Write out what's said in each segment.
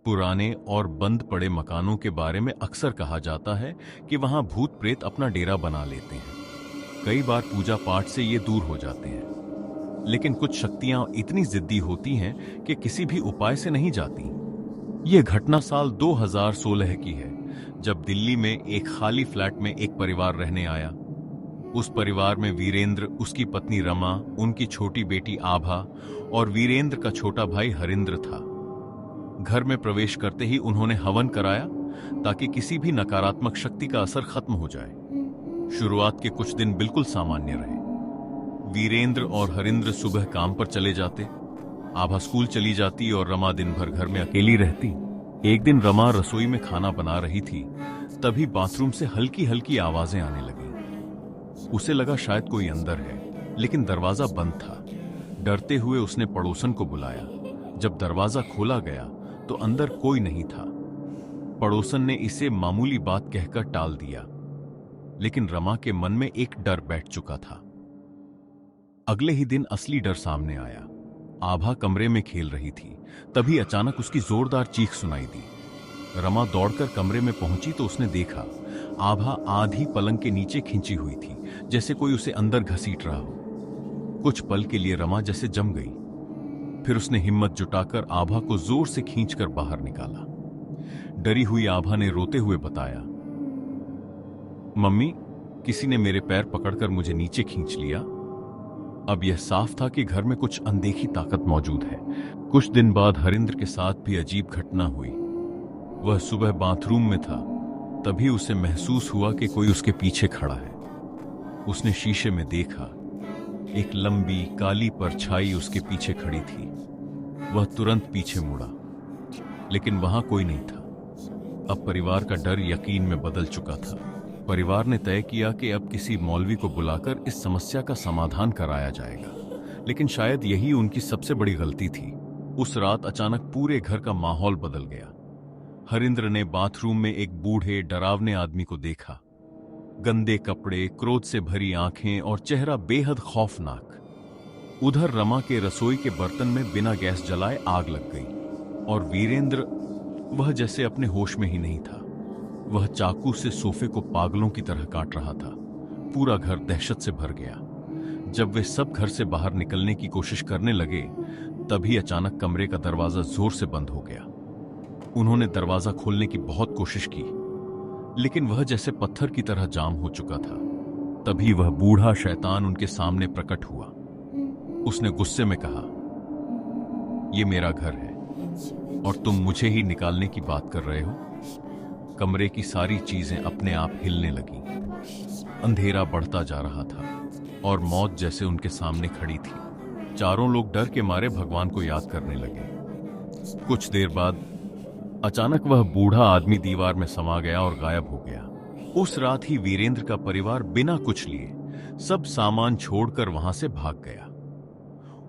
पुराने और बंद पड़े मकानों के बारे में अक्सर कहा जाता है कि वहां भूत प्रेत अपना डेरा बना लेते हैं। कई बार पूजा पाठ से ये दूर हो जाते हैं, लेकिन कुछ शक्तियां इतनी जिद्दी होती हैं कि किसी भी उपाय से नहीं जाती। ये घटना साल 2016 की है, जब दिल्ली में एक खाली फ्लैट में एक परिवार रहने आया। उस परिवार में वीरेंद्र, उसकी पत्नी रमा, उनकी छोटी बेटी आभा और वीरेंद्र का छोटा भाई हरिंद्र था। घर में प्रवेश करते ही उन्होंने हवन कराया ताकि किसी भी नकारात्मक शक्ति का असर खत्म हो जाए। शुरुआत के कुछ दिन बिल्कुल सामान्य रहे। वीरेंद्र और हरिंद्र सुबह काम पर चले जाते, आभा स्कूल चली जाती और रमा दिन भर घर में अकेली रहती। एक दिन रमा रसोई में खाना बना रही थी, तभी बाथरूम से हल्की हल्की आवाजें आने लगीं। उसे लगा शायद कोई अंदर है, लेकिन दरवाजा बंद था। डरते हुए उसने पड़ोसन को बुलाया। जब दरवाजा खोला गया तो अंदर कोई नहीं था। पड़ोसन ने इसे मामूली बात कहकर टाल दिया, लेकिन रमा के मन में एक डर बैठ चुका था। अगले ही दिन असली डर सामने आया। आभा कमरे में खेल रही थी, तभी अचानक उसकी जोरदार चीख सुनाई दी। रमा दौड़कर कमरे में पहुंची तो उसने देखा आभा आधी पलंग के नीचे खिंची हुई थी, जैसे कोई उसे अंदर घसीट रहा हो। कुछ पल के लिए रमा जैसे जम गई। फिर उसने हिम्मत जुटाकर आभा को जोर से खींचकर बाहर निकाला। डरी हुई आभा ने रोते हुए बताया, मम्मी, किसी ने मेरे पैर पकड़कर मुझे नीचे खींच लिया। अब यह साफ था कि घर में कुछ अनदेखी ताकत मौजूद है। कुछ दिन बाद हरिंद्र के साथ भी अजीब घटना हुई। वह सुबह बाथरूम में था, तभी उसे महसूस हुआ कि कोई उसके पीछे खड़ा है। उसने शीशे में देखा, एक लंबी काली परछाई उसके पीछे खड़ी थी। वह तुरंत पीछे मुड़ा, लेकिन वहां कोई नहीं था। अब परिवार का डर यकीन में बदल चुका था। परिवार ने तय किया कि अब किसी मौलवी को बुलाकर इस समस्या का समाधान कराया जाएगा, लेकिन शायद यही उनकी सबसे बड़ी गलती थी। उस रात अचानक पूरे घर का माहौल बदल गया। हरिंद्र ने बाथरूम में एक बूढ़े डरावने आदमी को देखा। गंदे कपड़े, क्रोध से भरी आंखें और चेहरा बेहद खौफनाक। उधर रमा के रसोई के बर्तन में बिना गैस जलाए आग लग गई और वीरेंद्र, वह जैसे अपने होश में ही नहीं था। वह चाकू से सोफे को पागलों की तरह काट रहा था। पूरा घर दहशत से भर गया। जब वे सब घर से बाहर निकलने की कोशिश करने लगे, तभी अचानक कमरे का दरवाजा जोर से बंद हो गया। उन्होंने दरवाजा खोलने की बहुत कोशिश की, लेकिन वह जैसे पत्थर की तरह जाम हो चुका था। तभी वह बूढ़ा शैतान उनके सामने प्रकट हुआ। उसने गुस्से में कहा, यह मेरा घर है और तुम मुझे ही निकालने की बात कर रहे हो। कमरे की सारी चीजें अपने आप हिलने लगीं। अंधेरा बढ़ता जा रहा था और मौत जैसे उनके सामने खड़ी थी। चारों लोग डर के मारे भगवान को याद करने लगे। कुछ देर बाद अचानक वह बूढ़ा आदमी दीवार में समा गया और गायब हो गया। उस रात ही वीरेंद्र का परिवार बिना कुछ लिए सब सामान छोड़कर वहां से भाग गया।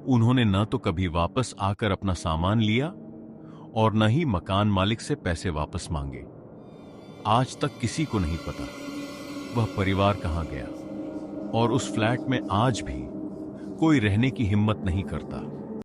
उन्होंने न तो कभी वापस आकर अपना सामान लिया और न ही मकान मालिक से पैसे वापस मांगे। आज तक किसी को नहीं पता वह परिवार कहां गया और उस फ्लैट में आज भी कोई रहने की हिम्मत नहीं करता।